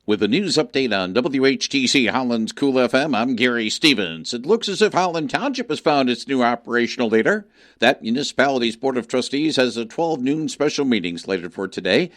With a news update on WHTC Holland's Cool FM, I'm Gary Stevens. It looks as if Holland Township has found its new operational leader. That municipality's Board of Trustees has a 12 noon special meeting slated for today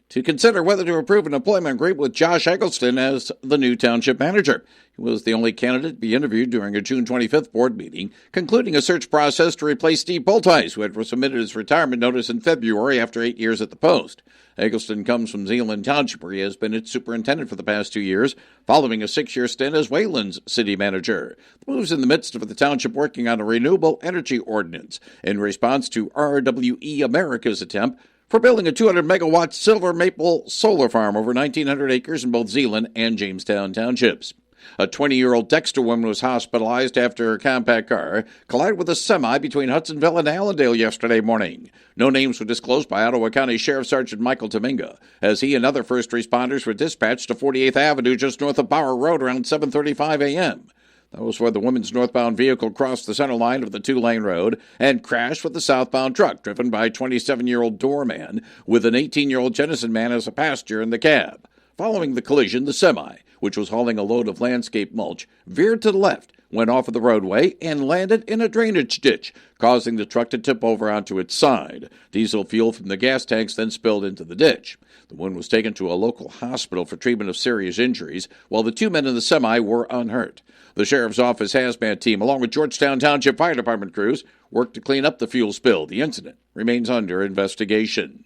to consider whether to approve an employment agreement with Josh Eggleston as the new township manager. He was the only candidate to be interviewed during a June 25th board meeting, concluding a search process to replace Steve Boltice, who had submitted his retirement notice in February after 8 years at the post. Eggleston comes from Zeeland Township, where he has been its superintendent for the past 2 years, following a 6-year stint as Wayland's city manager. The move's in the midst of the township working on a renewable energy ordinance in response to RWE America's attempt for building a 200-megawatt Silver Maple solar farm over 1,900 acres in both Zeeland and Jamestown townships. A 20-year-old Dexter woman was hospitalized after her compact car collided with a semi between Hudsonville and Allendale yesterday morning. No names were disclosed by Ottawa County Sheriff Sergeant Michael Dominga, as he and other first responders were dispatched to 48th Avenue just north of Bauer Road around 7:35 a.m. That was where the woman's northbound vehicle crossed the center line of the two-lane road and crashed with the southbound truck driven by a 27-year-old doorman with an 18-year-old Jennison man as a passenger in the cab. Following the collision, the semi, which was hauling a load of landscape mulch, veered to the left, went off of the roadway, and landed in a drainage ditch, causing the truck to tip over onto its side. Diesel fuel from the gas tanks then spilled into the ditch. The woman was taken to a local hospital for treatment of serious injuries, while the two men in the semi were unhurt. The sheriff's office hazmat team, along with Georgetown Township Fire Department crews, worked to clean up the fuel spill. The incident remains under investigation.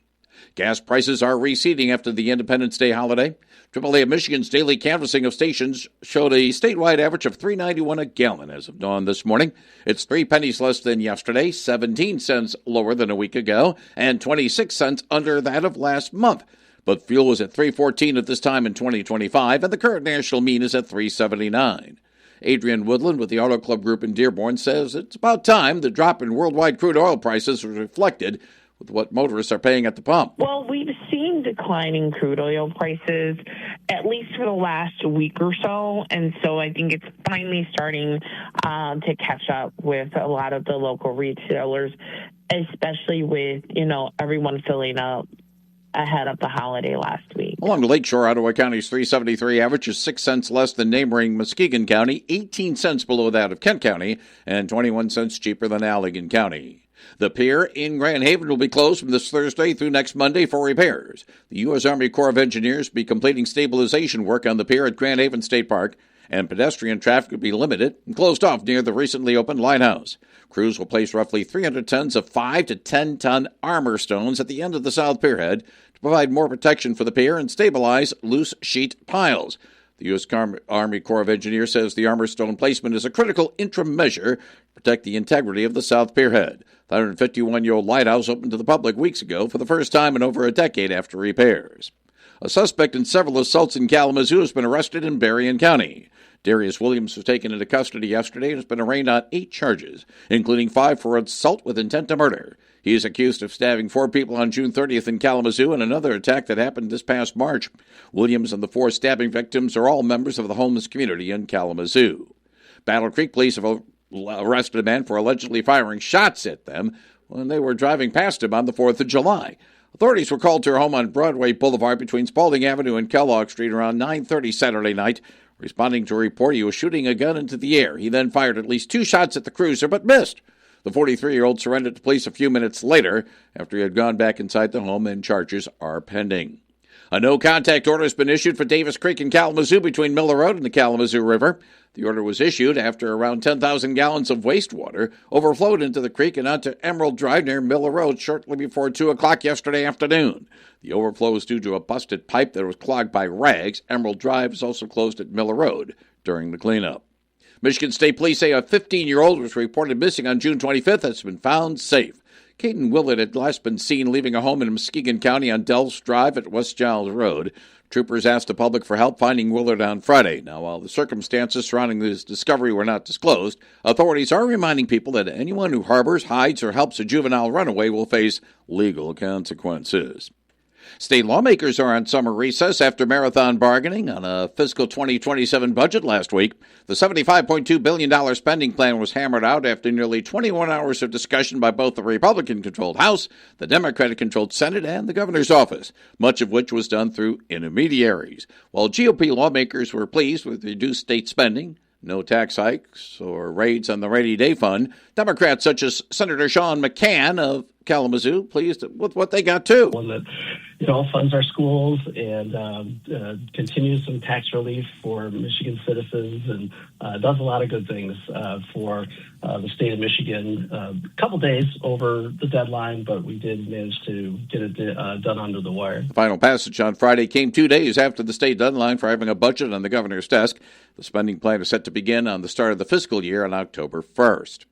Gas prices are receding after the Independence Day holiday. AAA of Michigan's daily canvassing of stations showed a statewide average of $3.91 a gallon as of dawn this morning. It's 3 pennies less than yesterday, 17 cents lower than a week ago, and 26 cents under that of last month. But fuel was at $3.14 at this time in 2025, and the current national mean is at $3.79. Adrian Woodland with the Auto Club Group in Dearborn says it's about time the drop in worldwide crude oil prices was reflected with what motorists are paying at the pump. Well, we've seen declining crude oil prices at least for the last week or so, and so I think it's finally starting to catch up with a lot of the local retailers, especially with, everyone filling up ahead of the holiday last week. Along the lakeshore, Ottawa County's 373 average is 6 cents less than neighboring Muskegon County, 18 cents below that of Kent County, and 21 cents cheaper than Allegan County. The pier in Grand Haven will be closed from this Thursday through next Monday for repairs. The U.S. Army Corps of Engineers will be completing stabilization work on the pier at Grand Haven State Park, and pedestrian traffic will be limited and closed off near the recently opened lighthouse. Crews will place roughly 300 tons of 5 to 10-ton armor stones at the end of the south pierhead to provide more protection for the pier and stabilize loose sheet piles. The U.S. Army Corps of Engineers says the armor stone placement is a critical interim measure to protect the integrity of the south pierhead. The 151-year-old lighthouse opened to the public weeks ago for the first time in over a decade after repairs. A suspect in several assaults in Kalamazoo has been arrested in Berrien County. Darius Williams was taken into custody yesterday and has been arraigned on 8 charges, including 5 for assault with intent to murder. He is accused of stabbing 4 people on June 30th in Kalamazoo and another attack that happened this past March. Williams and the 4 stabbing victims are all members of the homeless community in Kalamazoo. Battle Creek police have arrested a man for allegedly firing shots at them when they were driving past him on the 4th of July. Authorities were called to her home on Broadway Boulevard between Spalding Avenue and Kellogg Street around 9:30 Saturday night. Responding to a report, he was shooting a gun into the air. He then fired at least 2 shots at the cruiser, but missed. The 43-year-old surrendered to police a few minutes later after he had gone back inside the home, and charges are pending. A no-contact order has been issued for Davis Creek in Kalamazoo between Miller Road and the Kalamazoo River. The order was issued after around 10,000 gallons of wastewater overflowed into the creek and onto Emerald Drive near Miller Road shortly before 2 o'clock yesterday afternoon. The overflow was due to a busted pipe that was clogged by rags. Emerald Drive is also closed at Miller Road during the cleanup. Michigan State Police say a 15-year-old was reported missing on June 25th has been found safe. Caden Willett had last been seen leaving a home in Muskegon County on Dells Drive at West Giles Road. Troopers asked the public for help finding Willard on Friday. Now, while the circumstances surrounding this discovery were not disclosed, authorities are reminding people that anyone who harbors, hides, or helps a juvenile runaway will face legal consequences. State lawmakers are on summer recess after marathon bargaining on a fiscal 2027 budget last week. The $75.2 billion spending plan was hammered out after nearly 21 hours of discussion by both the Republican-controlled House, the Democratic-controlled Senate, and the governor's office, much of which was done through intermediaries. While GOP lawmakers were pleased with reduced state spending, no tax hikes or raids on the rainy day fund, Democrats such as Senator Sean McCann of Kalamazoo pleased with what they got too. One that funds our schools and continues some tax relief for Michigan citizens and does a lot of good things for the state of Michigan. A couple days over the deadline, but we did manage to get it done under the wire. The final passage on Friday came 2 days after the state deadline for having a budget on the governor's desk. The spending plan is set to begin on the start of the fiscal year on October 1st.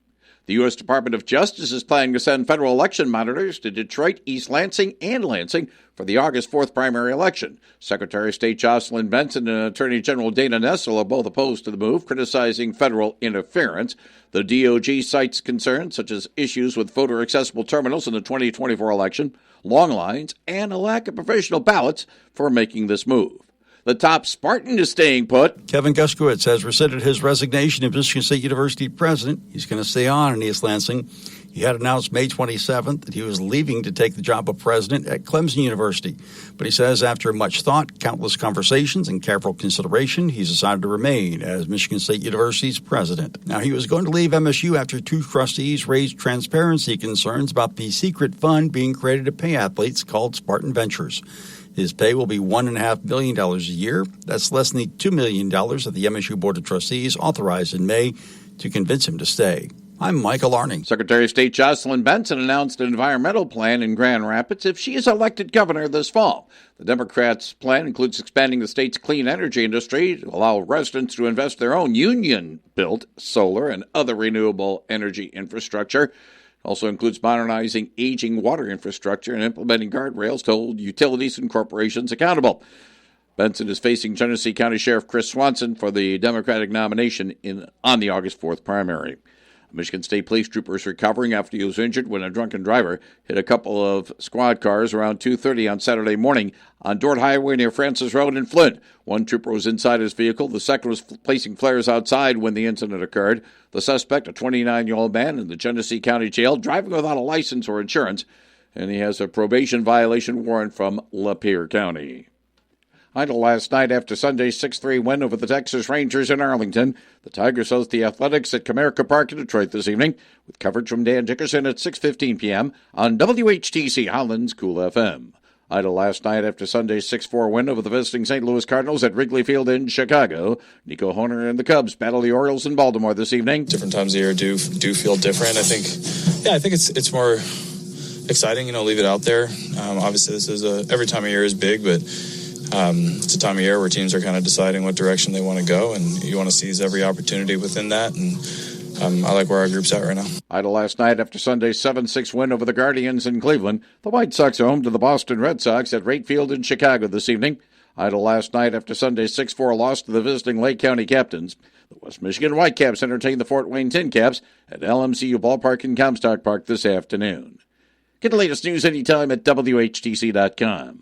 The U.S. Department of Justice is planning to send federal election monitors to Detroit, East Lansing, and Lansing for the August 4th primary election. Secretary of State Jocelyn Benson and Attorney General Dana Nessel are both opposed to the move, criticizing federal interference. The DOJ cites concerns such as issues with voter-accessible terminals in the 2024 election, long lines, and a lack of professional ballots for making this move. The top Spartan is staying put. Kevin Guskowitz has rescinded his resignation as Michigan State University president. He's going to stay on in East Lansing. He had announced May 27th that he was leaving to take the job of president at Clemson University. But he says after much thought, countless conversations, and careful consideration, he's decided to remain as Michigan State University's president. Now, he was going to leave MSU after two trustees raised transparency concerns about the secret fund being created to pay athletes called Spartan Ventures. His pay will be $1.5 million a year. That's less than the $2 million that the MSU Board of Trustees authorized in May to convince him to stay. I'm Michael Arning. Secretary of State Jocelyn Benson announced an environmental plan in Grand Rapids if she is elected governor this fall. The Democrats' plan includes expanding the state's clean energy industry to allow residents to invest their own union-built solar and other renewable energy infrastructure. Also includes modernizing aging water infrastructure and implementing guardrails to hold utilities and corporations accountable. Benson is facing Genesee County Sheriff Chris Swanson for the Democratic nomination on the August 4th primary. A Michigan State police trooper is recovering after he was injured when a drunken driver hit a couple of squad cars around 2:30 on Saturday morning on Dort Highway near Francis Road in Flint. One trooper was inside his vehicle. The second was placing flares outside when the incident occurred. The suspect, a 29-year-old man in the Genesee County Jail, driving without a license or insurance, and he has a probation violation warrant from Lapeer County. Idle last night after Sunday's 6-3 win over the Texas Rangers in Arlington. The Tigers host the Athletics at Comerica Park in Detroit this evening, with coverage from Dan Dickerson at 6:15 p.m. on WHTC Holland's Cool FM. Idle last night after Sunday's 6-4 win over the visiting St. Louis Cardinals at Wrigley Field in Chicago. Nico Hoerner and the Cubs battle the Orioles in Baltimore this evening. Different times of year do feel different. I think it's more exciting, leave it out there. Obviously, this is every time of year is big, but it's a time of year where teams are kind of deciding what direction they want to go, and you want to seize every opportunity within that, and I like where our group's at right now. Idle last night after Sunday's 7-6 win over the Guardians in Cleveland. The White Sox are home to the Boston Red Sox at Rate Field in Chicago this evening. Idle last night after Sunday's 6-4 loss to the visiting Lake County Captains. The West Michigan Whitecaps entertain the Fort Wayne Tin Caps at LMCU Ballpark in Comstock Park this afternoon. Get the latest news anytime at WHTC.com.